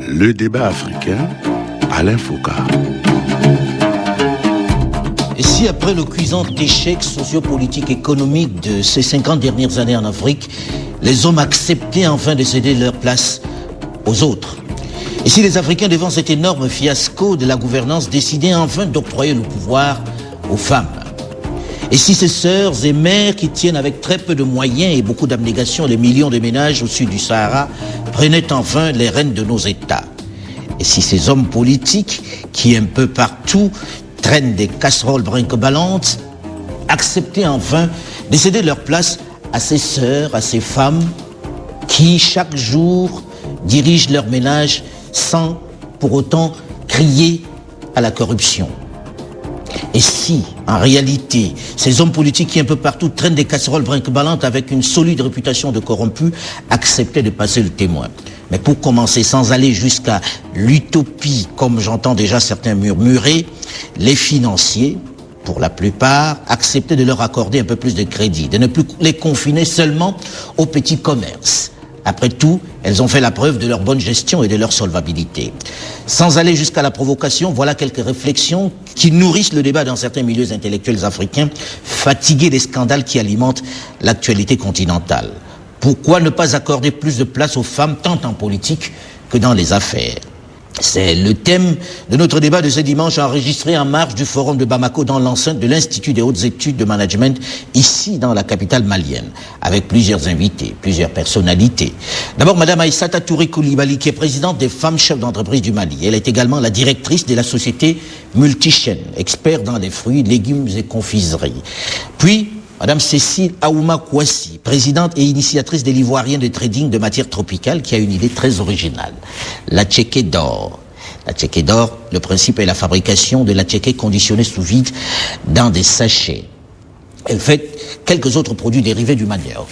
Le débat africain, Alain Foucault. Et si après le cuisant échec sociopolitique économique de ces 50 dernières années en Afrique, les hommes acceptaient enfin de céder leur place aux autres? Et si les Africains, devant cet énorme fiasco de la gouvernance, décidaient enfin d'octroyer le pouvoir aux femmes? Et si ces sœurs et mères qui tiennent avec très peu de moyens et beaucoup d'abnégation les millions de ménages au sud du Sahara prenaient enfin les rênes de nos États? Et si ces hommes politiques qui un peu partout traînent des casseroles brinque-ballantes acceptaient enfin de céder leur place à ces sœurs, à ces femmes qui chaque jour dirigent leur ménage sans pour autant crier à la corruption? Et si, en réalité, ces hommes politiques qui un peu partout traînent des casseroles brinque-ballantes avec une solide réputation de corrompus acceptaient de passer le témoin? Mais pour commencer, sans aller jusqu'à l'utopie, comme j'entends déjà certains murmurer, les financiers, pour la plupart, acceptaient de leur accorder un peu plus de crédit, de ne plus les confiner seulement au petit commerce. Après tout, elles ont fait la preuve de leur bonne gestion et de leur solvabilité. Sans aller jusqu'à la provocation, voilà quelques réflexions qui nourrissent le débat dans certains milieux intellectuels africains, fatigués des scandales qui alimentent l'actualité continentale. Pourquoi ne pas accorder plus de place aux femmes, tant en politique que dans les affaires? C'est le thème de notre débat de ce dimanche, enregistré en marge du forum de Bamako dans l'enceinte de l'Institut des hautes études de management, ici dans la capitale malienne, avec plusieurs invités, plusieurs personnalités. D'abord, Madame Aïssata Touré Koulibaly, qui est présidente des femmes chefs d'entreprise du Mali. Elle est également la directrice de la société Multichaîne, expert dans les fruits, légumes et confiseries. Puis, Madame Cécile Aouma Kouassi, présidente et initiatrice de l'Ivoirien de trading de matières tropicales, qui a une idée très originale. La tchéké d'or. La tchéké d'or, le principe est la fabrication de la tchéké conditionnée sous vide dans des sachets. Elle fait quelques autres produits dérivés du manioc.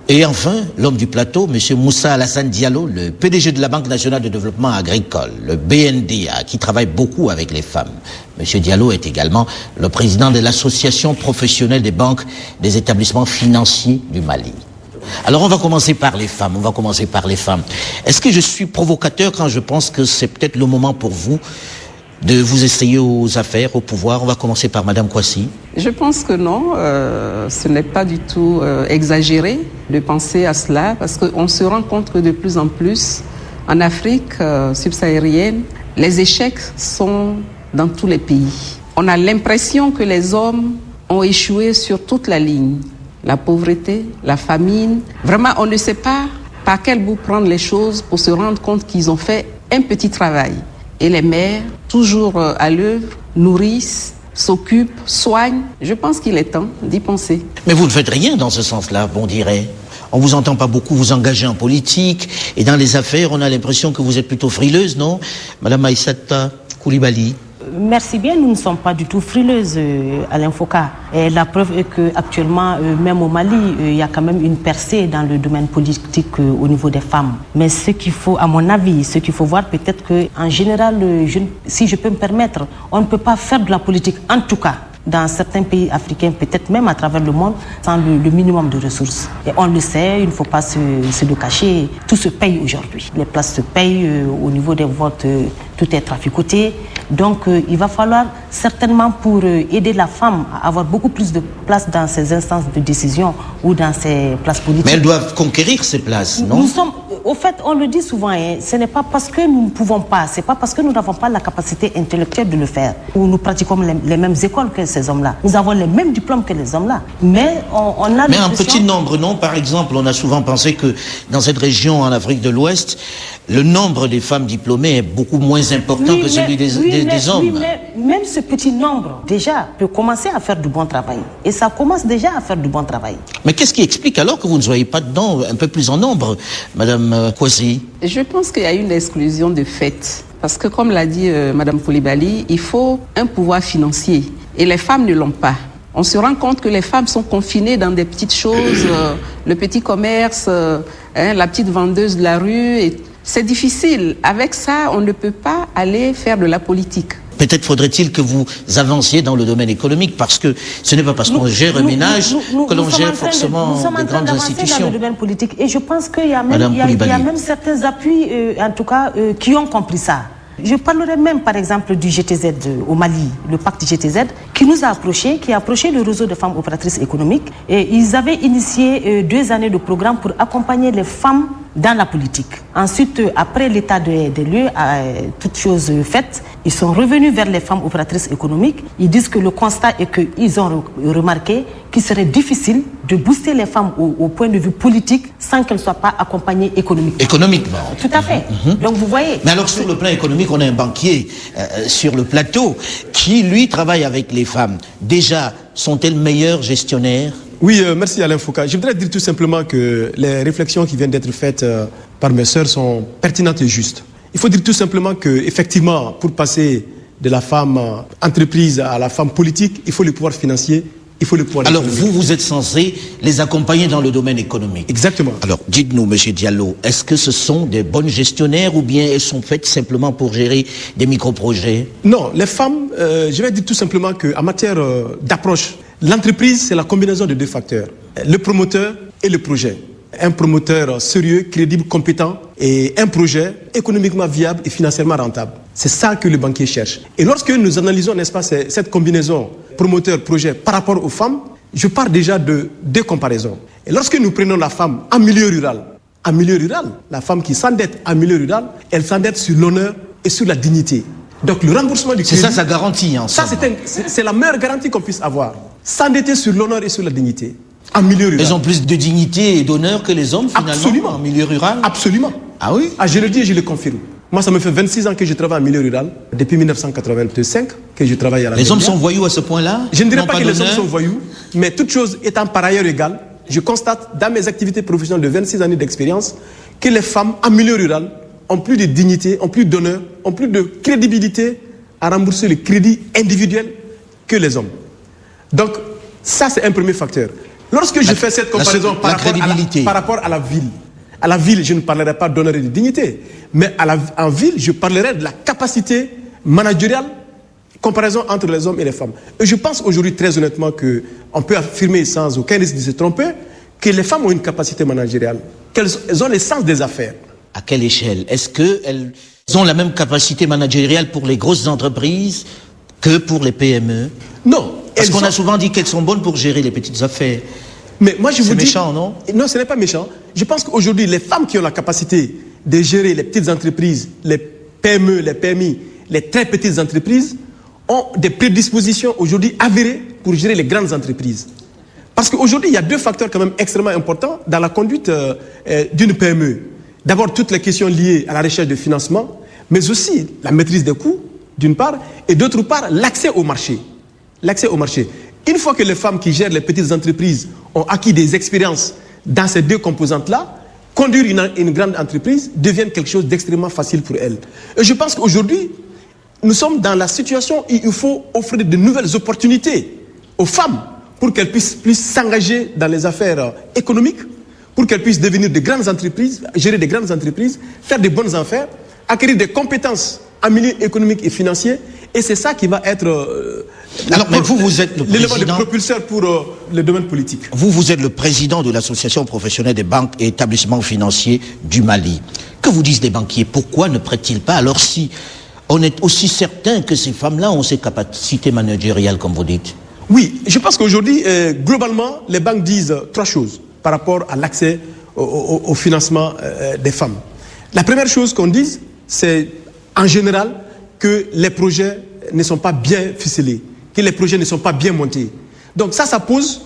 Et enfin, l'homme du plateau, M. Moussa Alassane Diallo, le PDG de la Banque nationale de développement agricole, le BNDA, qui travaille beaucoup avec les femmes. M. Diallo est également le président de l'association professionnelle des banques des établissements financiers du Mali. Alors on va commencer par les femmes, Est-ce que je suis provocateur quand je pense que c'est peut-être le moment pour vous de vous essayer aux affaires, au pouvoir? On va commencer par Madame Kouassi. Je pense que non, ce n'est pas du tout exagéré de penser à cela, parce qu'on se rend compte que de plus en plus, en Afrique subsaharienne, les échecs sont dans tous les pays. On a l'impression que les hommes ont échoué sur toute la ligne. La pauvreté, la famine. Vraiment, on ne sait pas par quel bout prendre les choses pour se rendre compte qu'ils ont fait un petit travail. Et les mères, toujours à l'œuvre, nourrissent, s'occupent, soignent. Je pense qu'il est temps d'y penser. Mais vous ne faites rien dans ce sens-là, on dirait. On vous entend pas beaucoup vous engager en politique. Et dans les affaires, on a l'impression que vous êtes plutôt frileuse, non? Madame Aïssata Koulibaly. Merci bien, nous ne sommes pas du tout frileuses, Alain Foucault. Et la preuve est qu'actuellement, même au Mali, il y a quand même une percée dans le domaine politique au niveau des femmes. Mais ce qu'il faut, à mon avis, ce qu'il faut voir, peut-être qu'en général, si je peux me permettre, on ne peut pas faire de la politique, en tout cas, dans certains pays africains, peut-être même à travers le monde, sans le minimum de ressources. Et on le sait, il ne faut pas se le cacher, tout se paye aujourd'hui. Les places se payent, au niveau des votes, tout est traficoté. Donc il va falloir certainement, pour aider la femme à avoir beaucoup plus de place dans ces instances de décision ou dans ces places politiques. Mais elles doivent conquérir ces places, non? Nous sommes, au fait, on le dit souvent, hein, ce n'est pas parce que nous ne pouvons pas, c'est pas parce que nous n'avons pas la capacité intellectuelle de le faire, ou nous pratiquons les mêmes écoles que ces hommes-là. Nous avons les mêmes diplômes que les hommes-là. Mais on a... Mais en petit nombre, non? Par exemple, on a souvent pensé que dans cette région en Afrique de l'Ouest, le nombre des femmes diplômées est beaucoup moins important que celui des hommes. Oui, mais même ce petit nombre, déjà, peut commencer à faire du bon travail. Et ça commence déjà à faire du bon travail. Mais qu'est-ce qui explique alors que vous ne soyez pas dedans un peu plus en nombre, Madame Kouassi? Je pense qu'il y a une exclusion de fait. Parce que, comme l'a dit Madame Koulibaly, il faut un pouvoir financier. Et les femmes ne l'ont pas. On se rend compte que les femmes sont confinées dans des petites choses, le petit commerce, la petite vendeuse de la rue. Et c'est difficile. Avec ça, on ne peut pas aller faire de la politique. Peut-être faudrait-il que vous avanciez dans le domaine économique, parce que ce n'est pas parce qu'on gère un ménage que l'on gère forcément de grandes institutions. Dans le domaine politique, et je pense qu'il y a même certains appuis, en tout cas, qui ont compris ça. Je parlerai même par exemple du GTZ au Mali, le pacte GTZ, qui nous a approchés, qui a approché le réseau de femmes opératrices économiques. Et ils avaient initié 2 années de programme pour accompagner les femmes dans la politique. Ensuite, après l'état des lieux, toutes choses faites, ils sont revenus vers les femmes opératrices économiques. Ils disent que le constat est qu'ils ont remarqué qu'il serait difficile de booster les femmes au point de vue politique sans qu'elles ne soient pas accompagnées économiquement. Économiquement. Tout à fait. Donc vous voyez. Mais alors sur le plan économique, on a un banquier sur le plateau qui, lui, travaille avec les femmes. Déjà, sont-elles meilleures gestionnaires ? Oui, merci Alain Foucault. Je voudrais dire tout simplement que les réflexions qui viennent d'être faites par mes sœurs sont pertinentes et justes. Il faut dire tout simplement qu'effectivement, pour passer de la femme entreprise à la femme politique, il faut le pouvoir financier, il faut le pouvoir Alors économique. vous êtes censé les accompagner dans le domaine économique. Exactement. Alors dites-nous, Monsieur Diallo, est-ce que ce sont des bonnes gestionnaires ou bien elles sont faites simplement pour gérer des micro-projets ? Non, les femmes, je vais dire tout simplement qu'en matière d'approche, l'entreprise, c'est la combinaison de 2 facteurs. Le promoteur et le projet. Un promoteur sérieux, crédible, compétent et un projet économiquement viable et financièrement rentable. C'est ça que le banquier cherche. Et lorsque nous analysons, n'est-ce pas, cette combinaison promoteur-projet par rapport aux femmes, je pars déjà de 2 comparaisons. Et lorsque nous prenons la femme en milieu rural, la femme qui s'endette en milieu rural, elle s'endette sur l'honneur et sur la dignité. Donc le remboursement du crédit... C'est ça garantit, en somme. Ça, c'est la meilleure garantie qu'on puisse avoir. S'endetter sur l'honneur et sur la dignité. En milieu rural. Elles ont plus de dignité et d'honneur que les hommes, finalement, Absolument. en milieu rural. Absolument. Ah oui ? Ah, je le dis et je le confirme. Moi, ça me fait 26 ans que je travaille en milieu rural. Depuis 1985 que je travaille à la Les hommes sont voyous à ce point-là ? Je ne dirais N'ont pas que les hommes d'honneur ? sont voyous, mais toute chose étant par ailleurs égale, je constate dans mes activités professionnelles de 26 années d'expérience que les femmes en milieu rural ont plus de dignité, ont plus d'honneur, ont plus de crédibilité à rembourser le crédit individuel que les hommes. Donc, ça, c'est un premier facteur. Lorsque je fais cette comparaison par rapport à la ville, je ne parlerai pas d'honneur et de dignité, mais en ville, je parlerai de la capacité managériale, comparaison entre les hommes et les femmes. Et je pense aujourd'hui, très honnêtement, qu'on peut affirmer sans aucun risque de se tromper, que les femmes ont une capacité managériale, qu'elles ont le sens des affaires. À quelle échelle ? Est-ce qu'elles ont la même capacité managériale pour les grosses entreprises que pour les PME ? Non. Parce qu'on a souvent dit qu'elles sont bonnes pour gérer les petites affaires. Mais moi, je vous dis... C'est méchant, non ? Non, ce n'est pas méchant. Je pense qu'aujourd'hui, les femmes qui ont la capacité de gérer les petites entreprises, les PME, les PMI, les très petites entreprises, ont des prédispositions aujourd'hui avérées pour gérer les grandes entreprises. Parce qu'aujourd'hui, il y a 2 facteurs quand même extrêmement importants dans la conduite d'une PME. D'abord, toutes les questions liées à la recherche de financement, mais aussi la maîtrise des coûts, d'une part, et d'autre part, l'accès au marché. L'accès au marché. Une fois que les femmes qui gèrent les petites entreprises ont acquis des expériences dans ces 2 composantes-là, conduire une grande entreprise devient quelque chose d'extrêmement facile pour elles. Et je pense qu'aujourd'hui, nous sommes dans la situation où il faut offrir de nouvelles opportunités aux femmes pour qu'elles puissent s'engager dans les affaires économiques, pour qu'elles puissent devenir de grandes entreprises, gérer de grandes entreprises, faire de bonnes affaires, acquérir des compétences en milieu économique et financier. Et c'est ça qui va être mais vous êtes le l'élément de président... propulseur pour le domaine politique. Vous êtes le président de l'association professionnelle des banques et établissements financiers du Mali. Que vous disent les banquiers ? Pourquoi ne prêtent-ils pas ? Alors si on est aussi certain que ces femmes-là ont ces capacités managériales, comme vous dites. Oui, je pense qu'aujourd'hui, globalement, les banques disent 3 choses par rapport à l'accès au financement des femmes. La première chose qu'on dit, c'est en général que les projets ne sont pas bien ficelés, que les projets ne sont pas bien montés. Donc ça pose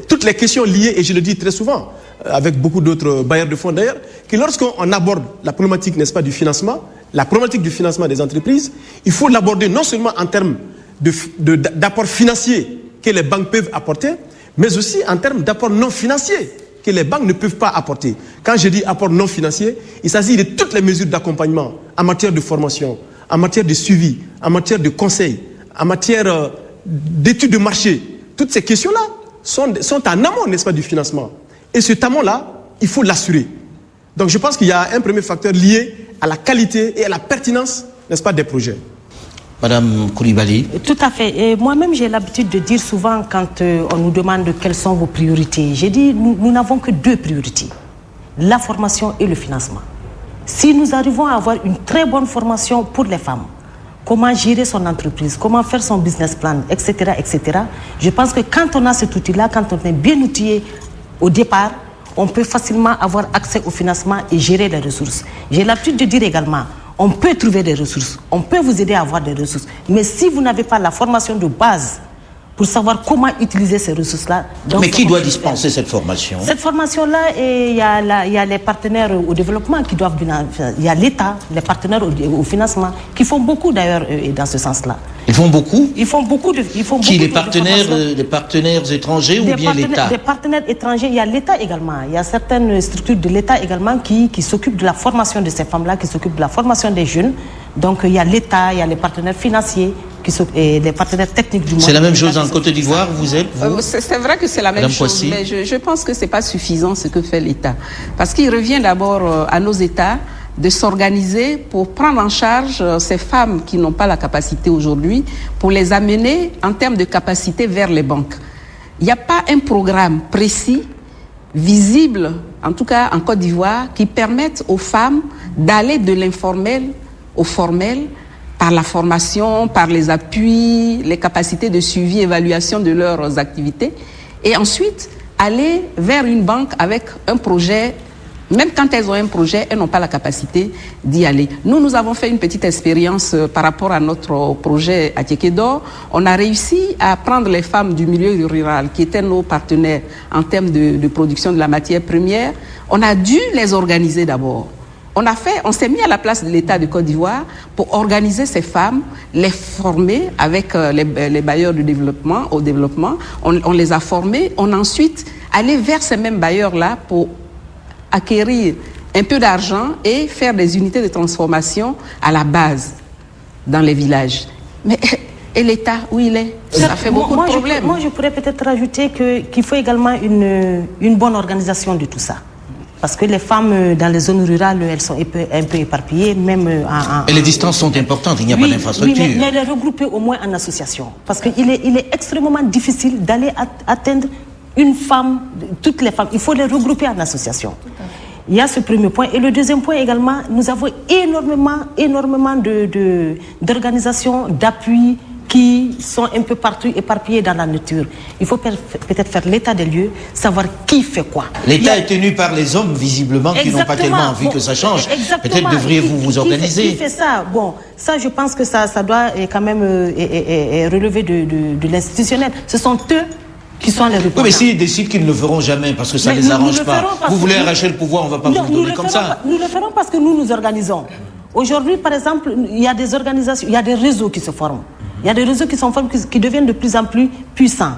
toutes les questions liées, et je le dis très souvent, avec beaucoup d'autres bailleurs de fonds d'ailleurs, que lorsqu'on aborde la problématique, n'est-ce pas, du financement, la problématique du financement des entreprises, il faut l'aborder non seulement en termes d'apport financier que les banques peuvent apporter, mais aussi en termes d'apport non financier que les banques ne peuvent pas apporter. Quand je dis apport non financier, il s'agit de toutes les mesures d'accompagnement en matière de formation, en matière de suivi, en matière de conseil, en matière d'études de marché. Toutes ces questions-là sont en amont, n'est-ce pas, du financement. Et cet amont-là, il faut l'assurer. Donc je pense qu'il y a un premier facteur lié à la qualité et à la pertinence, n'est-ce pas, des projets. Madame Koulibaly. Tout à fait. Et moi-même, j'ai l'habitude de dire souvent quand on nous demande quelles sont vos priorités, j'ai dit nous n'avons que 2 priorités, la formation et le financement. Si nous arrivons à avoir une très bonne formation pour les femmes, comment gérer son entreprise, comment faire son business plan, etc., etc., je pense que quand on a cet outil-là, quand on est bien outillé au départ, on peut facilement avoir accès au financement et gérer les ressources. J'ai l'habitude de dire également, on peut trouver des ressources, on peut vous aider à avoir des ressources. Mais si vous n'avez pas la formation de base pour savoir comment utiliser ces ressources-là... Mais qui doit dispenser cette formation? Cette formation-là, il y a les partenaires au développement qui doivent... Il y a l'État, les partenaires au financement, qui font beaucoup d'ailleurs dans ce sens-là. Ils font beaucoup? Ils font beaucoup de... Qui, les partenaires étrangers ou bien l'État? Des partenaires étrangers, il y a l'État également. Il y a certaines structures de l'État également qui s'occupent de la formation de ces femmes-là, qui s'occupent de la formation des jeunes. Donc il y a l'État, il y a les partenaires financiers, et les partenaires techniques du monde. C'est la même chose en Côte d'Ivoire, vous êtes c'est vrai que c'est la même chose, mais je pense que ce n'est pas suffisant ce que fait l'État. Parce qu'il revient d'abord à nos États de s'organiser pour prendre en charge ces femmes qui n'ont pas la capacité aujourd'hui, pour les amener en termes de capacité vers les banques. Il n'y a pas un programme précis, visible, en tout cas en Côte d'Ivoire, qui permette aux femmes d'aller de l'informel au formel, par la formation, par les appuis, les capacités de suivi, évaluation de leurs activités, et ensuite aller vers une banque avec un projet. Même quand elles ont un projet, elles n'ont pas la capacité d'y aller. Nous avons fait une petite expérience par rapport à notre projet à Tiekédor. On a réussi à prendre les femmes du milieu rural, qui étaient nos partenaires en termes de production de la matière première. On a dû les organiser d'abord. On s'est mis à la place de l'État de Côte d'Ivoire pour organiser ces femmes, les former avec les bailleurs du développement, au développement. On les a formés. On a ensuite allé vers ces mêmes bailleurs-là pour acquérir un peu d'argent et faire des unités de transformation à la base dans les villages. Mais et l'État, où il est? Ça fait beaucoup de problèmes. Moi, je pourrais peut-être rajouter qu'il faut également une bonne organisation de tout ça. Parce que les femmes dans les zones rurales, elles sont un peu éparpillées, même Et les distances sont importantes, il n'y a pas d'infrastructure. Oui, mais les regrouper au moins en association. Parce qu'il est extrêmement difficile d'aller atteindre une femme, toutes les femmes. Il faut les regrouper en association. Il y a ce premier point. Et le deuxième point également, nous avons énormément d'organisations, d'appuis qui sont un peu partout éparpillés dans la nature. Il faut peut-être faire l'état des lieux, savoir qui fait quoi. L'État est tenu par les hommes, visiblement, qui n'ont pas tellement envie que ça change. Peut-être devriez-vous vous organiser. Qui fait ça? Bon, ça, je pense que ça doit quand même relever de l'institutionnel. Ce sont eux qui sont les représentants. Oui, mais s'ils décident qu'ils ne le feront jamais parce que ça ne les arrange pas, vous voulez arracher le pouvoir, on ne va pas vous le donner comme ça. Nous le ferons parce que nous nous organisons. Aujourd'hui, par exemple, il y a des organisations, il y a des réseaux qui se forment. Il y a des réseaux qui sont formés, qui deviennent de plus en plus puissants.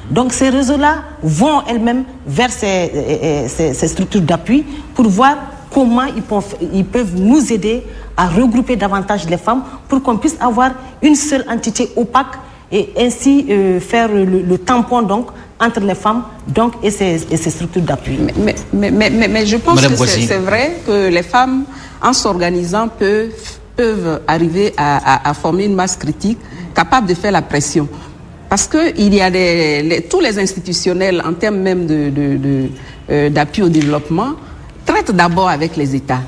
Donc ces réseaux-là vont elles-mêmes vers ces structures d'appui pour voir comment ils peuvent nous aider à regrouper davantage les femmes pour qu'on puisse avoir une seule entité opaque et ainsi faire le tampon donc entre les femmes donc, et ces structures d'appui. Mais je pense que c'est vrai que les femmes, en s'organisant, peuvent arriver à former une masse critique capable de faire la pression. Parce qu'il y a tous les institutionnels, en termes même d'appui au développement, traitent d'abord avec les États.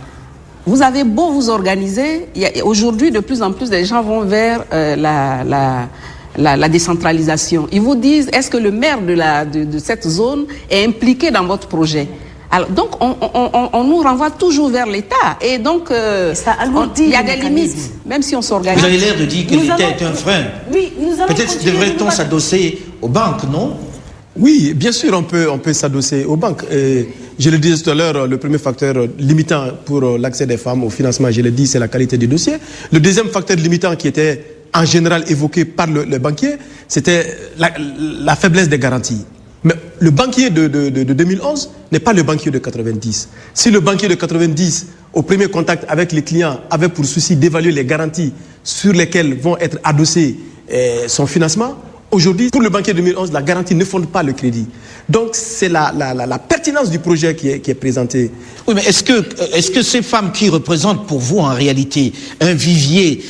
Vous avez beau vous organiser, aujourd'hui, de plus en plus, les gens vont vers la décentralisation. Ils vous disent, est-ce que le maire de cette zone est impliqué dans votre projet? Alors, donc, on nous renvoie toujours vers l'État. Et donc, il y a des limites, même si on s'organise. Vous avez l'air de dire que l'État est un frein. Oui, nous allons peut-être devrait-on s'adosser aux banques, non? Oui, bien sûr, on peut s'adosser aux banques. Je le disais tout à l'heure, le premier facteur limitant pour l'accès des femmes au financement, je l'ai dit, c'est la qualité du dossier. Le deuxième facteur limitant qui était en général évoqué par le banquier, c'était la faiblesse des garanties. Mais le banquier de 2011 n'est pas le banquier de 90. Si le banquier de 90, au premier contact avec les clients, avait pour souci d'évaluer les garanties sur lesquelles vont être adossés son financement, Aujourd'hui, pour le banquier 2011, la garantie ne fonde pas le crédit. Donc, c'est la pertinence du projet qui est présentée. Oui, mais est-ce que ces femmes qui représentent pour vous en réalité un vivier,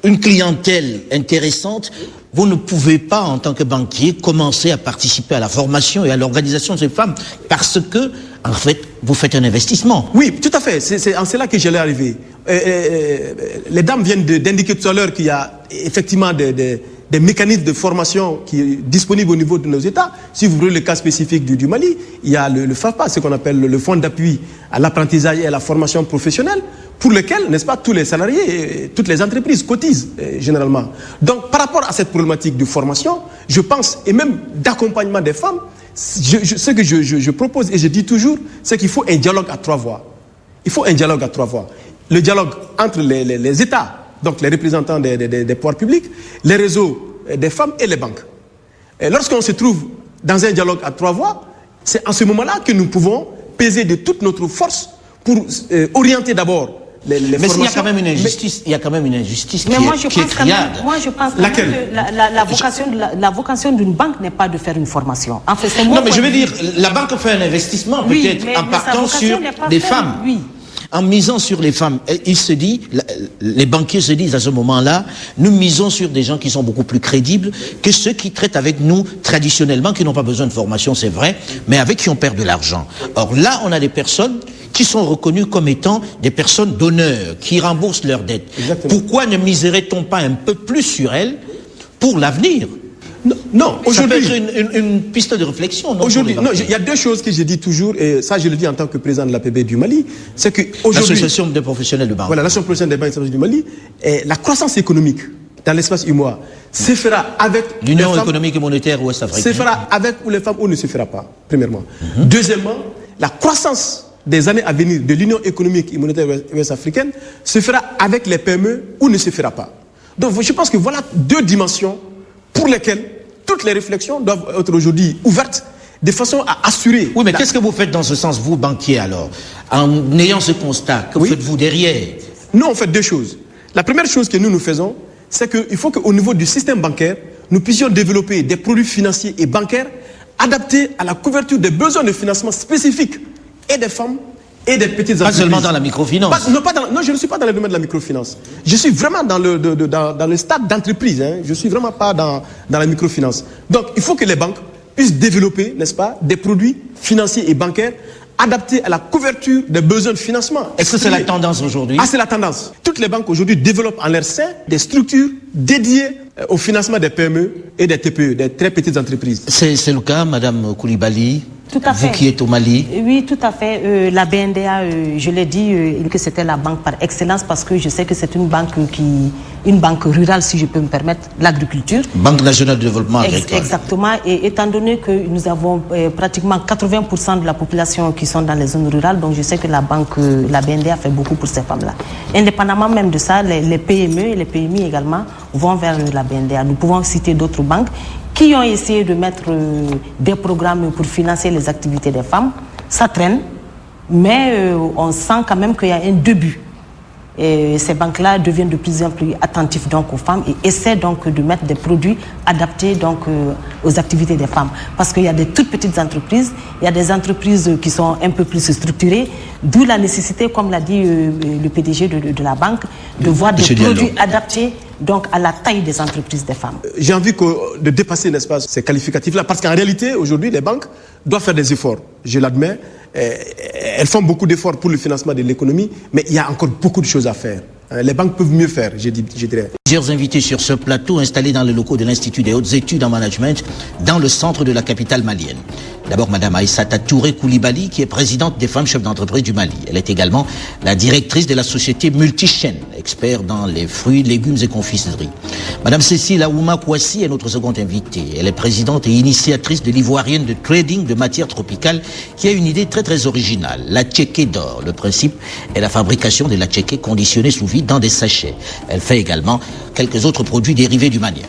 une clientèle intéressante, vous ne pouvez pas, en tant que banquier, commencer à participer à la formation et à l'organisation de ces femmes parce que, en fait, vous faites un investissement. Oui, tout à fait. C'est en cela que j'allais arriver. Les dames viennent d'indiquer tout à l'heure qu'il y a effectivement des mécanismes de formation qui sont disponibles au niveau de nos États. Si vous prenez le cas spécifique du Mali, il y a le FAFPA, ce qu'on appelle le Fonds d'appui à l'apprentissage et à la formation professionnelle, pour lequel, n'est-ce pas, tous les salariés, toutes les entreprises cotisent généralement. Donc, par rapport à cette problématique de formation, je pense, et même d'accompagnement des femmes, ce que je propose et je dis toujours, c'est qu'il faut un dialogue à 3 voies. Il faut un dialogue à 3 voies. Le dialogue entre les États, donc les représentants des pouvoirs publics, les réseaux des femmes et les banques. Et lorsqu'on se trouve dans un dialogue à 3 voies, c'est en ce moment-là que nous pouvons peser de toute notre force pour orienter d'abord les mais formations. il y a quand même une injustice, il y a quand même une injustice qui est criarde. Moi, je pense quand même que la vocation d'une banque n'est pas de faire une formation. En fait, non, mais je veux dire, la banque fait un investissement peut-être en partant sur des femmes. Oui. En misant sur les femmes, il se dit, les banquiers se disent à ce moment-là, nous misons sur des gens qui sont beaucoup plus crédibles que ceux qui traitent avec nous traditionnellement, qui n'ont pas besoin de formation, c'est vrai, mais avec qui on perd de l'argent. Or là, on a des personnes qui sont reconnues comme étant des personnes d'honneur, qui remboursent leurs dettes. Exactement. Pourquoi ne miserait-on pas un peu plus sur elles pour l'avenir ? Non, aujourd'hui, ça peut être une piste de réflexion. Aujourd'hui, non, il y a 2 choses que je dis toujours, et ça je le dis en tant que président de l'APB du Mali, c'est que aujourd'hui, l'association des professionnels de banque. Voilà, l'association professionnelle des banques du Mali, et la croissance économique dans l'espace UMOA se fera avec l'Union économique et monétaire ouest-africaine. Se fera avec ou les femmes ou ne se fera pas, premièrement. Deuxièmement, la croissance des années à venir de l'Union économique et monétaire ouest-africaine se fera avec les PME ou ne se fera pas. Donc je pense que voilà 2 dimensions pour lesquelles toutes les réflexions doivent être aujourd'hui ouvertes de façon à assurer... Oui, mais qu'est-ce que vous faites dans ce sens, vous, banquiers, alors? En ayant ce constat, que faites-vous derrière? Nous, on fait 2 choses. La première chose que nous faisons, c'est qu'il faut qu'au niveau du système bancaire, nous puissions développer des produits financiers et bancaires adaptés à la couverture des besoins de financement spécifiques et des femmes et des petites entreprises. Pas seulement dans la microfinance. Non, je ne suis pas dans le domaine de la microfinance. Je suis vraiment dans le stade d'entreprise. Hein. Je ne suis vraiment pas dans la microfinance. Donc, il faut que les banques puissent développer, n'est-ce pas, des produits financiers et bancaires adaptés à la couverture des besoins de financement. Est-ce que c'est la tendance aujourd'hui? Ah, c'est la tendance. Toutes les banques aujourd'hui développent en leur sein des structures dédiées au financement des PME et des TPE, des très petites entreprises. C'est le cas, Madame Koulibaly? Tout à fait. Vous qui êtes au Mali? Oui, tout à fait. La BNDA, je l'ai dit que c'était la banque par excellence parce que je sais que c'est une banque rurale, si je peux me permettre, l'agriculture. Banque nationale de développement agricole. Exactement. Et étant donné que nous avons pratiquement 80% de la population qui sont dans les zones rurales, donc je sais que la BNDA fait beaucoup pour ces femmes-là. Indépendamment même de ça, les PME et les PMI également vont vers la BNDA. Nous pouvons citer d'autres banques qui ont essayé de mettre des programmes pour financer les activités des femmes. Ça traîne, mais on sent quand même qu'il y a un début. Et ces banques-là deviennent de plus en plus attentives donc aux femmes et essaient donc de mettre des produits adaptés donc aux activités des femmes. Parce qu'il y a des toutes petites entreprises, il y a des entreprises qui sont un peu plus structurées, d'où la nécessité, comme l'a dit le PDG de la banque, de voir des produits adaptés donc à la taille des entreprises des femmes. J'ai envie de dépasser, n'est-ce pas, ces qualificatifs-là, parce qu'en réalité, aujourd'hui, les banques doivent faire des efforts. Je l'admets, elles font beaucoup d'efforts pour le financement de l'économie, mais il y a encore beaucoup de choses à faire. Les banques peuvent mieux faire, je dirais. Plusieurs invités sur ce plateau installés dans les locaux de l'Institut des hautes études en management dans le centre de la capitale malienne. D'abord, Madame Aïssata Touré Koulibaly, qui est présidente des femmes chefs d'entreprise du Mali. Elle est également la directrice de la société Multichaîne, expert dans les fruits, légumes et confiseries. Madame Cécile Aouma Kouassi est notre seconde invitée. Elle est présidente et initiatrice de l'Ivoirienne de trading de matières tropicales, qui a une idée très très originale, la tchéké d'or. Le principe est la fabrication de la tchéké conditionnée sous vide dans des sachets. Elle fait également quelques autres produits dérivés du manioc.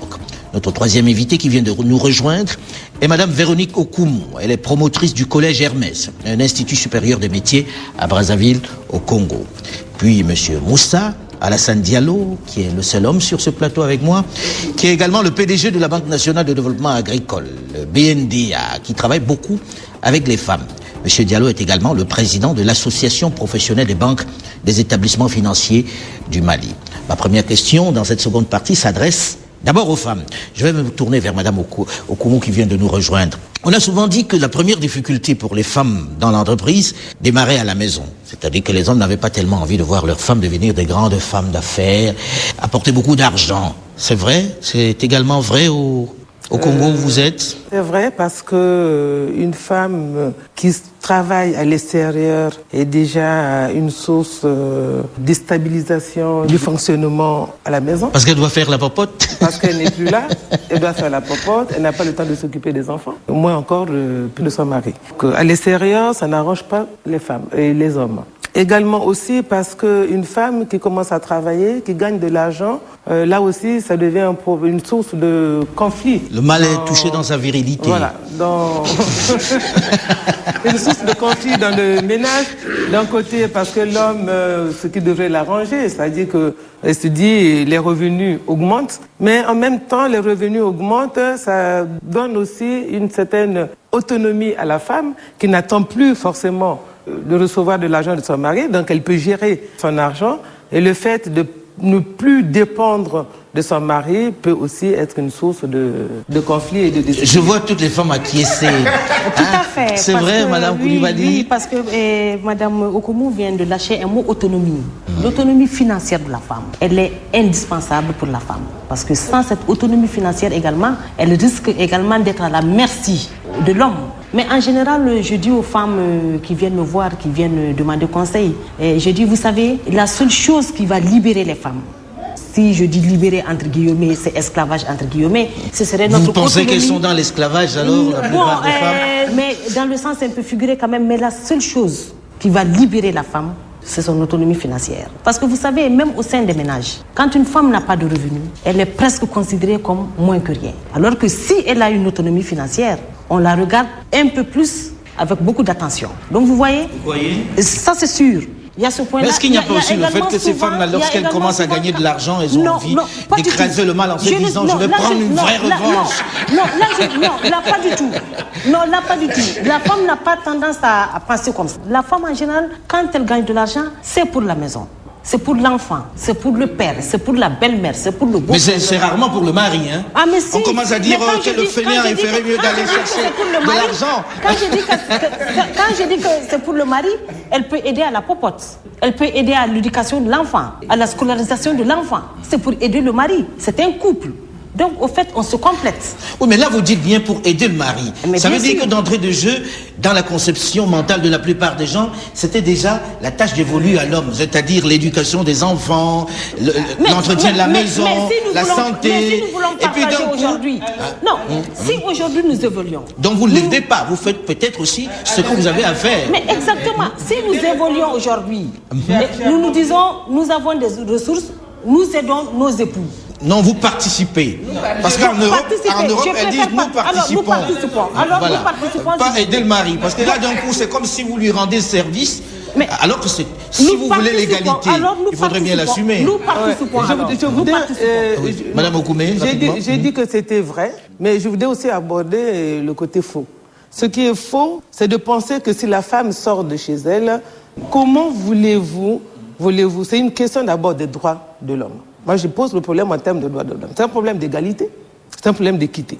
Notre troisième invitée qui vient de nous rejoindre est Madame Véronique Okumu. Elle est promotrice du Collège Hermès, un institut supérieur des métiers à Brazzaville, au Congo. Puis Monsieur Moussa Alassane Diallo, qui est le seul homme sur ce plateau avec moi, qui est également le PDG de la Banque nationale de développement agricole, le BNDA, qui travaille beaucoup avec les femmes. Monsieur Diallo est également le président de l'Association professionnelle des banques des établissements financiers du Mali. Ma première question dans cette seconde partie s'adresse d'abord aux femmes. Je vais me tourner vers Madame Okoumou qui vient de nous rejoindre. On a souvent dit que la première difficulté pour les femmes dans l'entreprise démarrait à la maison. C'est-à-dire que les hommes n'avaient pas tellement envie de voir leurs femmes devenir des grandes femmes d'affaires, apporter beaucoup d'argent. C'est vrai? C'est également vrai au Congo où vous êtes? C'est vrai parce que une femme qui travaille à l'extérieur est déjà une source de déstabilisation du fonctionnement à la maison. Parce qu'elle doit faire la popote? Parce qu'elle n'est plus là, elle doit faire la popote, elle n'a pas le temps de s'occuper des enfants, moins encore de son mari. À l'extérieur, ça n'arrange pas les femmes et les hommes. Également aussi parce qu'une femme qui commence à travailler, qui gagne de l'argent, là aussi, ça devient une source de conflit. Le mal est touché dans sa virilité. Voilà, une source de conflit dans le ménage. D'un côté, parce que l'homme, ce qui devrait l'arranger, c'est-à-dire que, elle se dit, les revenus augmentent, mais en même temps, les revenus augmentent, ça donne aussi une certaine autonomie à la femme qui n'attend plus forcément de recevoir de l'argent de son mari, donc elle peut gérer son argent, et le fait de ne plus dépendre de son mari peut aussi être une source de conflit et de décision. Je vois toutes les femmes acquiescer. Tout à fait. C'est vrai, Madame Koulibaly? Oui, parce que Madame Okoumou vient de lâcher un mot, autonomie. L'autonomie financière de la femme, elle est indispensable pour la femme. Parce que sans cette autonomie financière également, elle risque également d'être à la merci de l'homme. Mais en général, je dis aux femmes qui viennent me voir, qui viennent demander conseil, je dis, vous savez, la seule chose qui va libérer les femmes, si je dis libérer entre guillemets, c'est esclavage entre guillemets, ce serait notre autonomie. Vous pensez qu'elles sont dans l'esclavage alors, la plupart des femmes? Mais dans le sens un peu figuré quand même, mais la seule chose qui va libérer la femme, c'est son autonomie financière. Parce que vous savez, même au sein des ménages, quand une femme n'a pas de revenus, elle est presque considérée comme moins que rien. Alors que si elle a une autonomie financière, on la regarde un peu plus avec beaucoup d'attention. Donc vous voyez, ça c'est sûr. Il y a ce point-là. Mais est-ce qu'il n'y a pas aussi le fait que ces femmes-là, lorsqu'elles commencent à gagner de l'argent, elles ont envie d'écraser le mal en se disant je vais prendre une vraie revanche? Non, là pas du tout. Non, là pas du tout. La femme n'a pas tendance à penser comme ça. La femme en général, quand elle gagne de l'argent, c'est pour la maison. C'est pour l'enfant, c'est pour le père, c'est pour la belle-mère, c'est pour le beau. Mais c'est rarement pour le mari, hein. Ah, mais si. On commence à dire que le fainéant, il ferait mieux d'aller chercher de l'argent. Quand je dis que c'est pour le mari, elle peut aider à la popote. Elle peut aider à l'éducation de l'enfant, à la scolarisation de l'enfant. C'est pour aider le mari. C'est un couple. Donc, au fait, on se complète. Oui, mais là, vous dites bien pour aider le mari. Mais ça veut dire que d'entrée de jeu, dans la conception mentale de la plupart des gens, c'était déjà la tâche dévolue à l'homme, c'est-à-dire l'éducation des enfants, l'entretien de la maison, la santé. Mais si nous voulons partager aujourd'hui, si aujourd'hui nous évoluons. Donc vous ne l'évitez pas, vous faites peut-être aussi ce que vous avez à faire. Mais exactement, si nous évoluons aujourd'hui, nous nous disons, nous avons des ressources, nous aidons nos époux. Non, vous participez. Parce qu'en Europe, elles disent nous participons. Alors nous participons. Pas aider le mari. Parce que là, d'un coup, c'est comme si vous lui rendez service. Alors que si vous voulez l'égalité, il faudrait bien l'assumer. Nous participons. Madame Okoumé, j'ai dit que c'était vrai, mais je voudrais aussi aborder le côté faux. Ce qui est faux, c'est de penser que si la femme sort de chez elle, comment voulez-vous, c'est une question d'abord des droits de l'homme. Moi, je pose le problème en termes de droits de l'homme. C'est un problème d'égalité, c'est un problème d'équité.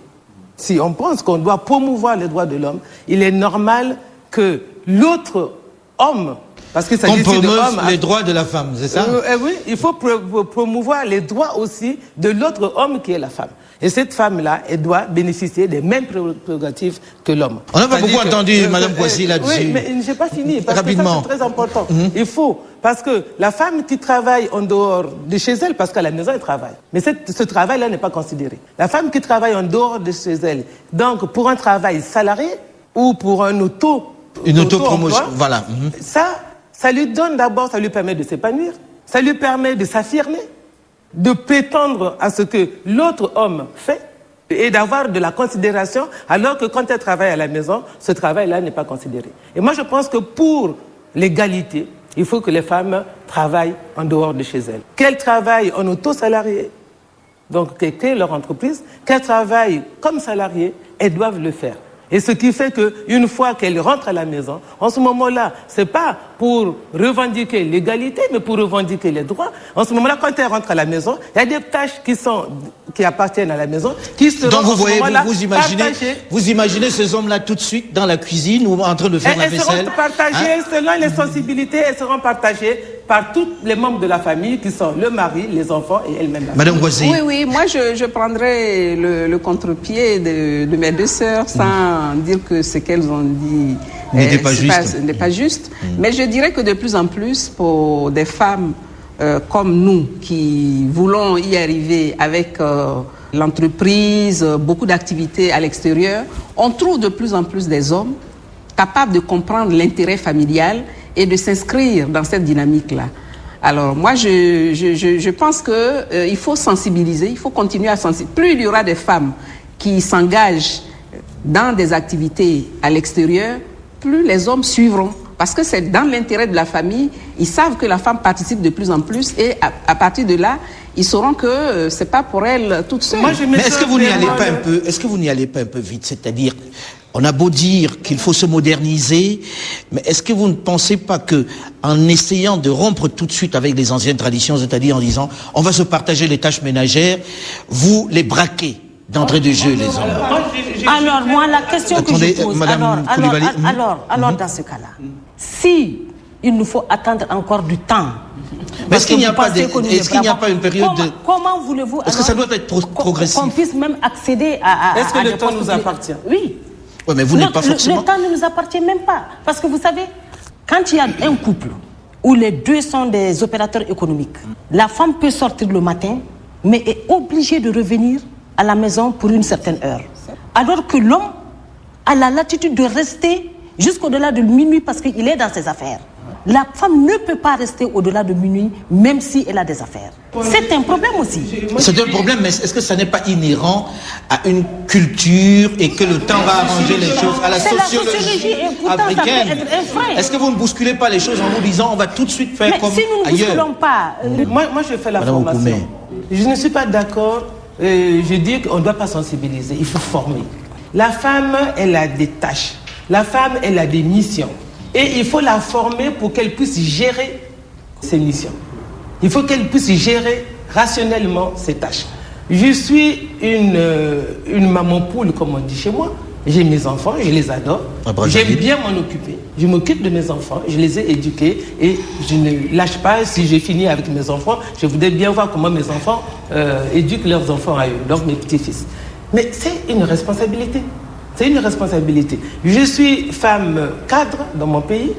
Si on pense qu'on doit promouvoir les droits de l'homme, il est normal que l'autre homme, parce que ça qu'on promeuve les droits de la femme, c'est ça? Oui, il faut promouvoir les droits aussi de l'autre homme qui est la femme. Et cette femme-là, elle doit bénéficier des mêmes prérogatives que l'homme. On n'a pas beaucoup entendu Mme Kouassi là-dessus. Oui, mais je n'ai pas fini, parce rapidement. que ça c'est très important. Il faut, parce que la femme qui travaille en dehors de chez elle, parce qu'à la maison elle travaille, mais ce travail-là n'est pas considéré. La femme qui travaille en dehors de chez elle, donc pour un travail salarié ou pour une auto-promotion, voilà. Ça lui donne d'abord, ça lui permet de s'épanouir, ça lui permet de s'affirmer, de prétendre à ce que l'autre homme fait et d'avoir de la considération, alors que quand elle travaille à la maison, ce travail-là n'est pas considéré. Et moi, je pense que pour l'égalité, il faut que les femmes travaillent en dehors de chez elles. Qu'elles travaillent en auto-salarié, donc qu'est leur entreprise, qu'elles travaillent comme salariées, elles doivent le faire. Et ce qui fait qu'une fois qu'elles rentrent à la maison, en ce moment-là, ce n'est pas pour revendiquer l'égalité, mais pour revendiquer les droits. En ce moment-là, quand elles rentrent à la maison, il y a des tâches qui appartiennent à la maison, qui seront donc vous voyez, partagées. Vous imaginez ces hommes-là tout de suite dans la cuisine ou en train de faire la vaisselle. Elles seront partagées selon les sensibilités, elles seront partagées par tous les membres de la famille qui sont le mari, les enfants et elle-même. Madame Boisy. Oui, moi je prendrais le contre-pied de mes deux sœurs sans dire que ce qu'elles ont dit n'est pas juste. Mais je dirais que de plus en plus pour des femmes comme nous qui voulons y arriver avec l'entreprise, beaucoup d'activités à l'extérieur, on trouve de plus en plus des hommes capables de comprendre l'intérêt familial et de s'inscrire dans cette dynamique-là. Alors moi, je pense qu'il faut sensibiliser, il faut continuer à sensibiliser. Plus il y aura des femmes qui s'engagent dans des activités à l'extérieur, plus les hommes suivront. Parce que c'est dans l'intérêt de la famille, ils savent que la femme participe de plus en plus et à partir de là, ils sauront que c'est pas pour elle toute seule. Mais est-ce que vous n'y allez pas un peu vite? C'est-à-dire, on a beau dire qu'il faut se moderniser, mais est-ce que vous ne pensez pas que, en essayant de rompre tout de suite avec les anciennes traditions, c'est-à-dire en disant on va se partager les tâches ménagères, vous les braquez d'entrée de jeu, les hommes? Alors, moi, la question que je pose, alors, dans ce cas-là, si il nous faut attendre encore du temps, mais est-ce qu'il n'y a pas une période de... Comment voulez-vous... Est-ce que ça doit être progressif? Qu'on puisse même accéder à... Est-ce que le temps nous appartient? Oui. Ouais, mais vous n'êtes pas forcément... Le temps ne nous appartient même pas. Parce que vous savez, quand il y a un couple où les deux sont des opérateurs économiques, la femme peut sortir le matin, mais est obligée de revenir à la maison pour une certaine heure. Alors que l'homme a la latitude de rester jusqu'au-delà de minuit parce qu'il est dans ses affaires. La femme ne peut pas rester au-delà de minuit, même si elle a des affaires. C'est un problème aussi. C'est un problème, mais est-ce que ça n'est pas inhérent à une culture et que le temps va arranger les choses, à la sociologie africaine? Est-ce que vous ne bousculez pas les choses en vous disant on va tout de suite faire comme si nous ne bousculons pas... Moi, je fais la formation. Je ne suis pas d'accord. Je dis qu'on ne doit pas sensibiliser, il faut former. La femme, elle a des tâches. La femme, elle a des missions. Et il faut la former pour qu'elle puisse gérer ses missions. Il faut qu'elle puisse gérer rationnellement ses tâches. Je suis une maman poule, comme on dit chez moi. J'ai mes enfants, je les adore. J'aime bien m'en occuper. Je m'occupe de mes enfants, je les ai éduqués et je ne lâche pas. Si j'ai fini avec mes enfants, je voudrais bien voir comment mes enfants éduquent leurs enfants à eux, donc mes petits-fils. Mais c'est une responsabilité. C'est une responsabilité. Je suis femme cadre dans mon pays,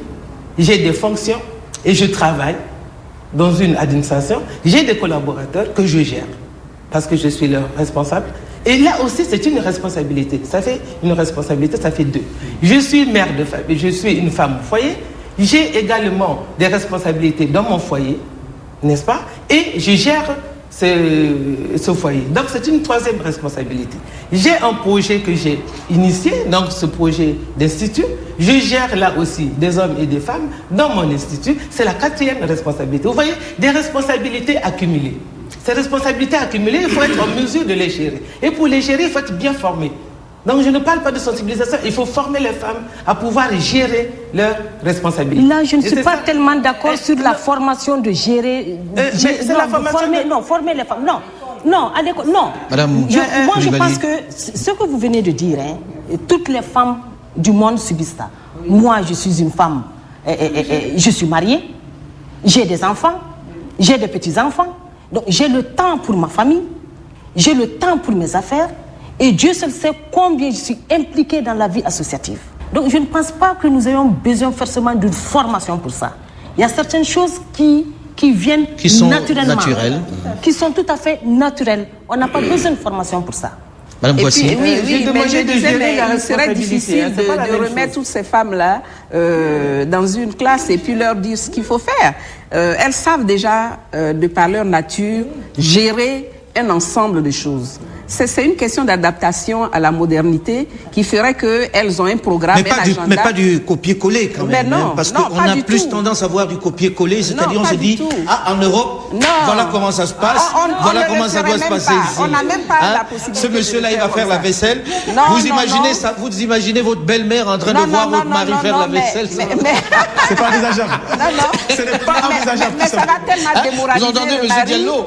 j'ai des fonctions et je travaille dans une administration. J'ai des collaborateurs que je gère parce que je suis leur responsable. Et là aussi, c'est une responsabilité. Ça fait une responsabilité, ça fait deux. Je suis mère de famille, je suis une femme au foyer. J'ai également des responsabilités dans mon foyer, n'est-ce pas? Et je gère ce foyer. Donc, c'est une troisième responsabilité. J'ai un projet que j'ai initié, donc ce projet d'institut. Je gère là aussi des hommes et des femmes dans mon institut. C'est la quatrième responsabilité. Vous voyez, des responsabilités accumulées. Ces responsabilités accumulées, il faut être en mesure de les gérer. Et pour les gérer, il faut être bien formé. Donc je ne parle pas de sensibilisation, il faut former les femmes à pouvoir gérer leurs responsabilités. Là, je ne suis pas tellement d'accord sur la formation de gérer... c'est la formation former les femmes. Non, Madame, moi, je pense que ce que vous venez de dire, toutes les femmes du monde subissent ça. Moi, je suis une femme, je suis mariée, j'ai des enfants, j'ai des petits-enfants, donc j'ai le temps pour ma famille, j'ai le temps pour mes affaires, et Dieu seul sait combien je suis impliquée dans la vie associative. Donc je ne pense pas que nous ayons besoin forcément d'une formation pour ça. Il y a certaines choses qui viennent naturellement, qui sont tout à fait naturelles. On n'a pas besoin de formation pour ça. Madame Boissy. Oui, mais je disais, il serait difficile de remettre toutes ces femmes-là dans une classe et puis leur dire ce qu'il faut faire. Elles savent déjà, de par leur nature, gérer un ensemble de choses. C'est une question d'adaptation à la modernité qui ferait qu'elles ont un programme, mais pas du copier-coller quand même. Non, parce qu'on a plus tendance à voir du copier-coller, c'est-à-dire on se dit, en Europe, voilà comment ça se passe, voilà comment ça doit se passer ici. On n'a même pas la possibilité. Ce monsieur-là, il va faire la vaisselle. Vous imaginez votre belle-mère en train de voir votre mari faire la vaisselle. C'est pas envisageable. Non. Ce n'est pas envisageable. Mais ça va tellement démoraliser. Vous entendez, monsieur Diallo?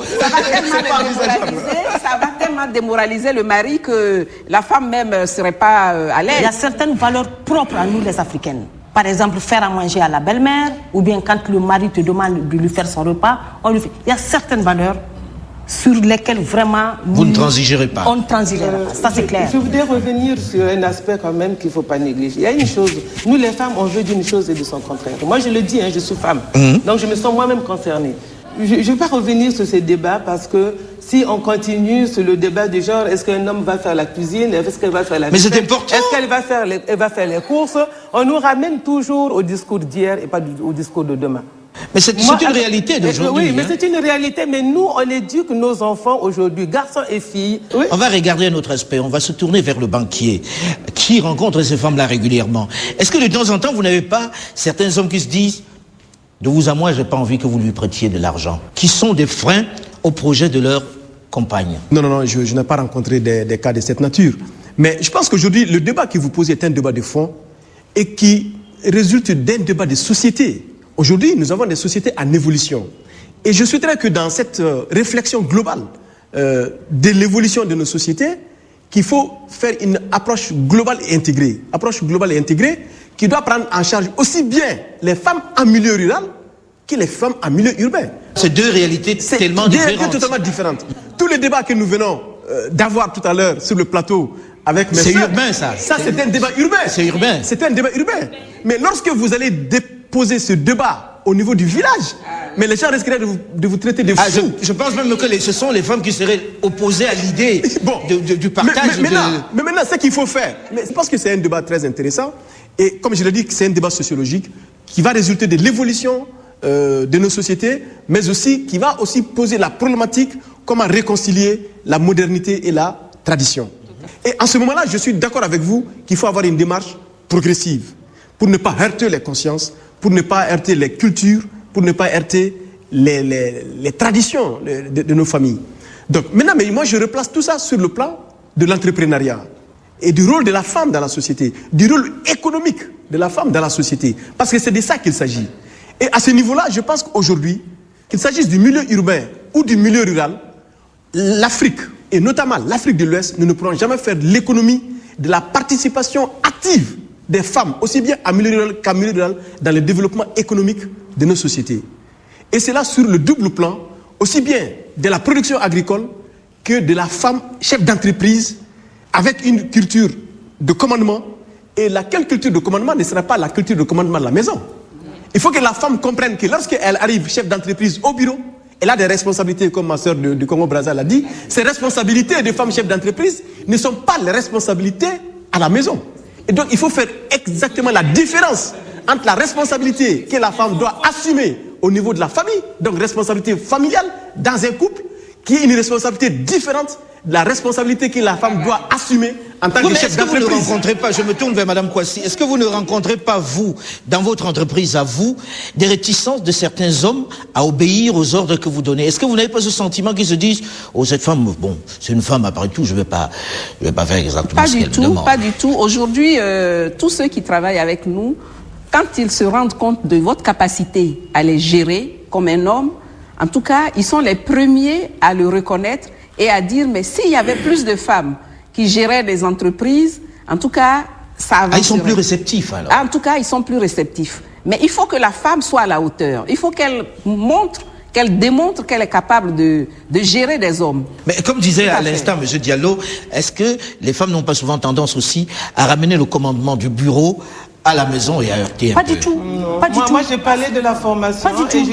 Ça va tellement démoraliser le mari que la femme même ne serait pas à l'aise. Il y a certaines valeurs propres à nous les Africaines. Par exemple, faire à manger à la belle-mère, ou bien quand le mari te demande de lui faire son repas, on lui fait. Il y a certaines valeurs sur lesquelles vraiment... Vous ne transigerez pas. On ne transigera pas, ça c'est clair. Je voudrais revenir sur un aspect quand même qu'il ne faut pas négliger. Il y a une chose, nous les femmes, on veut d'une chose et de son contraire. Moi je le dis, je suis femme, donc je me sens moi-même concernée. Je ne vais pas revenir sur ces débats parce que si on continue sur le débat du genre, est-ce qu'un homme va faire la cuisine, est-ce qu'elle va faire la vaisselle, mais c'est important. Est-ce qu'elle va faire les courses, on nous ramène toujours au discours d'hier et pas au discours de demain. Mais c'est une réalité d'aujourd'hui. Oui, mais c'est une réalité. Mais nous, on éduque nos enfants aujourd'hui, garçons et filles. Oui. On va regarder un autre aspect. On va se tourner vers le banquier qui rencontre ces femmes-là régulièrement. Est-ce que de temps en temps, vous n'avez pas certains hommes qui se disent, de vous à moi, je n'ai pas envie que vous lui prêtiez de l'argent, qui sont des freins au projet de leur compagne? Non, je n'ai pas rencontré des cas de cette nature. Mais je pense qu'aujourd'hui, le débat que vous posez est un débat de fond et qui résulte d'un débat de société. Aujourd'hui, nous avons des sociétés en évolution. Et je souhaiterais que dans cette réflexion globale de l'évolution de nos sociétés, qu'il faut faire une approche globale et intégrée. Approche globale et intégrée qui doit prendre en charge aussi bien les femmes en milieu rural que les femmes en milieu urbain. C'est deux réalités tellement différentes. Totalement différentes. Tous les débats que nous venons d'avoir tout à l'heure sur le plateau avec mes C'est soeurs, urbain, ça. Ça, c'est un débat urbain. C'est urbain. C'est un débat urbain. Mais lorsque vous allez déposer ce débat au niveau du village, mais les gens risqueraient de vous traiter de fous. Je pense même que ce sont les femmes qui seraient opposées à l'idée du partage. Mais maintenant, ce qu'il faut faire, je pense que c'est un débat très intéressant. Et comme je l'ai dit, c'est un débat sociologique qui va résulter de l'évolution de nos sociétés, mais aussi qui va aussi poser la problématique comment réconcilier la modernité et la tradition. Et en ce moment-là, je suis d'accord avec vous qu'il faut avoir une démarche progressive pour ne pas heurter les consciences, pour ne pas heurter les cultures, pour ne pas heurter les traditions de nos familles. Donc maintenant, mais moi je replace tout ça sur le plan de l'entrepreneuriat et du rôle de la femme dans la société, du rôle économique de la femme dans la société, parce que c'est de ça qu'il s'agit. Et à ce niveau-là, je pense qu'aujourd'hui, qu'il s'agisse du milieu urbain ou du milieu rural, l'Afrique, et notamment l'Afrique de l'Ouest, nous ne pourrons jamais faire l'économie de la participation active des femmes, aussi bien en milieu rural qu'en milieu rural, dans le développement économique de nos sociétés. Et c'est là sur le double plan, aussi bien de la production agricole que de la femme chef d'entreprise, avec une culture de commandement. Et laquelle culture de commandement ne sera pas la culture de commandement de la maison. Il faut que la femme comprenne que lorsqu'elle arrive chef d'entreprise au bureau, elle a des responsabilités, comme ma soeur du Congo-Brazzaville l'a dit. Ces responsabilités de femme chef d'entreprise ne sont pas les responsabilités à la maison. Et donc, il faut faire exactement la différence entre la responsabilité que la femme doit assumer au niveau de la famille, donc responsabilité familiale dans un couple, qui est une responsabilité différente de la responsabilité que la femme doit assumer en tant que chef d'entreprise. Est-ce que vous ne rencontrez pas, je me tourne vers Madame Kouassi, est-ce que vous ne rencontrez pas, vous, dans votre entreprise à vous, des réticences de certains hommes à obéir aux ordres que vous donnez? Est-ce que vous n'avez pas ce sentiment qu'ils se disent, oh, cette femme, bon, c'est une femme après tout, je vais pas faire exactement ce qu'elle me demande? Pas du tout. Aujourd'hui, tous ceux qui travaillent avec nous, quand ils se rendent compte de votre capacité à les gérer comme un homme, en tout cas, ils sont les premiers à le reconnaître et à dire, mais s'il y avait plus de femmes qui géraient des entreprises, en tout cas, ça avancerait. Ils sont plus réceptifs, alors. En tout cas, ils sont plus réceptifs. Mais il faut que la femme soit à la hauteur. Il faut qu'elle démontre qu'elle est capable de gérer des hommes. Mais comme disait à l'instant M. Diallo, est-ce que les femmes n'ont pas souvent tendance aussi à ramener le commandement du bureau à la maison et à heurter un peu? Pas du tout. Pas du tout. Moi, j'ai parlé de la formation et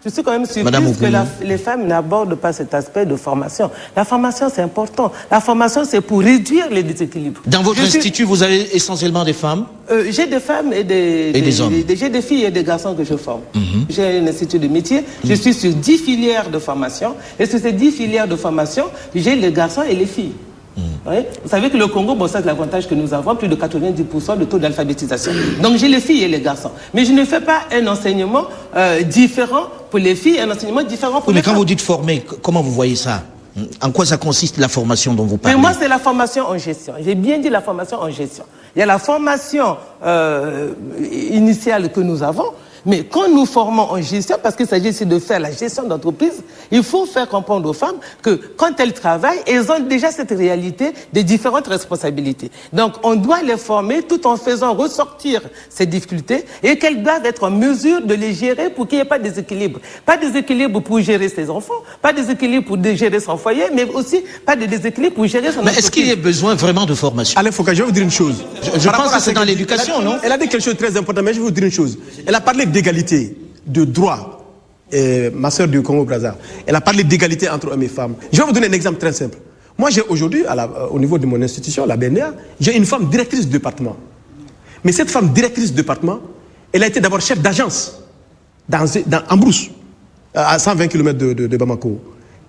je suis quand même surprise que les femmes n'abordent pas cet aspect de formation. La formation, c'est important. La formation, c'est pour réduire les déséquilibres. Dans votre institut, vous avez essentiellement des femmes? J'ai des femmes et des hommes. J'ai des filles et des garçons que je forme. J'ai un institut de métier. Je suis sur 10 filières de formation. Et sur ces 10 filières de formation, j'ai les garçons et les filles. Oui. Vous savez que le Congo, bon, ça c'est l'avantage que nous avons, plus de 90% de taux d'alphabétisation. Donc j'ai les filles et les garçons. Mais je ne fais pas un enseignement différent pour les filles et un enseignement différent pour les femmes. Mais quand vous dites former, comment vous voyez ça? En quoi ça consiste la formation dont vous parlez? Mais moi, c'est la formation en gestion. J'ai bien dit la formation en gestion. Il y a la formation initiale que nous avons, mais quand nous formons en gestion, parce qu'il s'agit ici de faire la gestion d'entreprise, il faut faire comprendre aux femmes que quand elles travaillent, elles ont déjà cette réalité des différentes responsabilités. Donc, on doit les former tout en faisant ressortir ces difficultés et qu'elles doivent être en mesure de les gérer pour qu'il n'y ait pas de déséquilibre. Pas de déséquilibre pour gérer ses enfants, pas de déséquilibre pour gérer son foyer, mais aussi pas de déséquilibre pour gérer son entreprise. Mais est-ce qu'il y a besoin vraiment de formation? Alain Foucault, je vais vous dire une chose. Je pense que c'est dans l'éducation, non? Elle a dit quelque chose de très important, mais je vais vous dire une chose. Elle a parlé d'égalité, de droit. Ma sœur du Congo-Brazza, elle a parlé d'égalité entre hommes et femmes. Je vais vous donner un exemple très simple. Moi, j'ai aujourd'hui, au niveau de mon institution, la BNA, j'ai une femme directrice de département. Mais cette femme directrice de département, elle a été d'abord chef d'agence en Brousse, à 120 km de Bamako.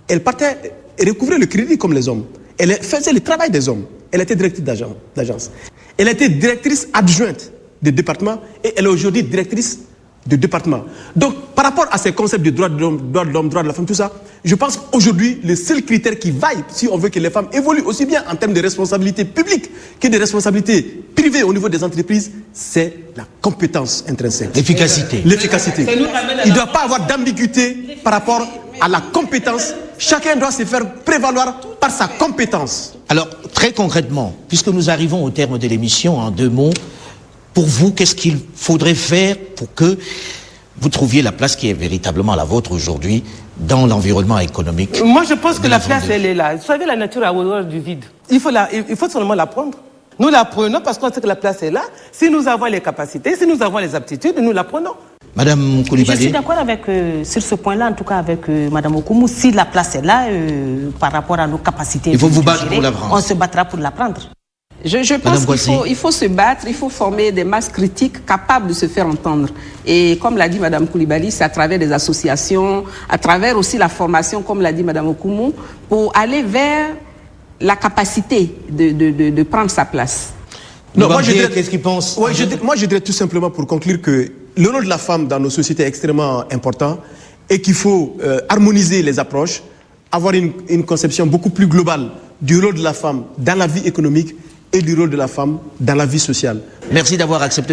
Elle partait et recouvrait le crédit comme les hommes. Elle faisait le travail des hommes. Elle était directrice d'agence. Elle a été directrice adjointe de département et elle est aujourd'hui directrice de département. Donc, par rapport à ces concepts de droits de l'homme, droits de la femme, tout ça, je pense qu'aujourd'hui, le seul critère qui vaille, si on veut que les femmes évoluent aussi bien en termes de responsabilité publique que de responsabilité privée au niveau des entreprises, c'est la compétence intrinsèque. L'efficacité. L'efficacité. Il ne doit pas avoir d'ambiguïté par rapport à la compétence. Chacun doit se faire prévaloir par sa compétence. Alors, très concrètement, puisque nous arrivons au terme de l'émission, en 2 mots, pour vous, qu'est-ce qu'il faudrait faire pour que vous trouviez la place qui est véritablement la vôtre aujourd'hui dans l'environnement économique? Moi, je pense que la place, elle est là. Vous savez, la nature a horreur du vide. Il faut seulement la prendre. Nous la prenons parce qu'on sait que la place est là. Si nous avons les capacités, si nous avons les aptitudes, nous la prenons. Madame Coulibaly. Je suis d'accord avec, sur ce point-là, en tout cas avec Madame Okumu. Si la place est là, par rapport à nos capacités, il faut vous battre pour la prendre. On se battra pour la prendre. Je pense qu'il faut se battre, il faut former des masses critiques capables de se faire entendre. Et comme l'a dit Mme Coulibaly, c'est à travers des associations, à travers aussi la formation, comme l'a dit Mme Okumu, pour aller vers la capacité de prendre sa place. Non, moi je dirais, qu'est-ce qu'il pense? Moi je dirais tout simplement pour conclure que le rôle de la femme dans nos sociétés est extrêmement important et qu'il faut harmoniser les approches, avoir une conception beaucoup plus globale du rôle de la femme dans la vie économique et du rôle de la femme dans la vie sociale. Merci d'avoir accepté